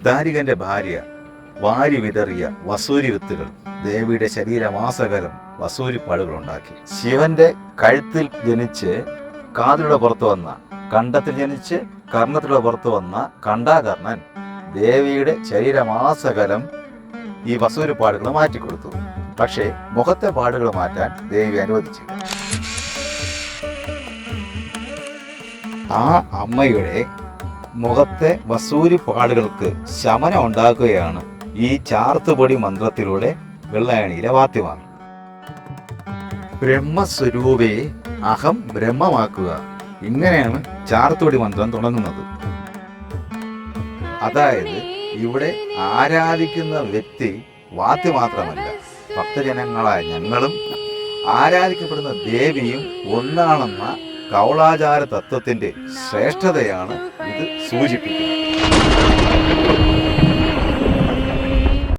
ദാരികന്റെ ഭാര്യ വാരി വിതറിയ വസൂരി വിത്തുകൾ ദേവിയുടെ ശരീരമാസകലം വസൂരിപ്പാടുകൾ ഉണ്ടാക്കി. ശിവന്റെ കഴുത്തിൽ ജനിച്ച് കാതിലൂടെ പുറത്തു വന്ന, കണ്ടത്തിൽ ജനിച്ച് കർണത്തിലൂടെ പുറത്തു വന്ന കണ്ടാകർണൻ ദേവിയുടെ ശരീരമാസകലം ഈ വസൂരിപ്പാടുകൾ മാറ്റിക്കൊടുത്തു. പക്ഷേ മുഖത്തെ പാടുകൾ മാറ്റാൻ ദേവി അനുവദിച്ചില്ല. ആ അമ്മയുടെ മുഖത്തെ വസൂരിപ്പാടുകൾക്ക് ശമനം ഉണ്ടാക്കുകയാണ് ഈ ചാർത്തുപൊടി മന്ത്രത്തിലൂടെ വെള്ളായണിയിലെ വാദ്യമാണ്. ബ്രഹ്മസ്വരൂപേ അഹം ബ്രഹ്മമാക്കുക, ഇങ്ങനെയാണ് ചാർത്തുപൊടി മന്ത്രം തുടങ്ങുന്നത്. അതായത് ഇവിടെ ആരാധിക്കുന്ന വ്യക്തി വാദ്യ മാത്രമല്ല, ഭക്തജനങ്ങളായ ഞങ്ങളും ആരാധിക്കപ്പെടുന്ന ദേവിയും ഒന്നാണെന്ന കൗളാചാര തത്വത്തിന്റെ ശ്രേഷ്ഠതയാണ് ഇത് സൂചിപ്പിക്കുന്നത്.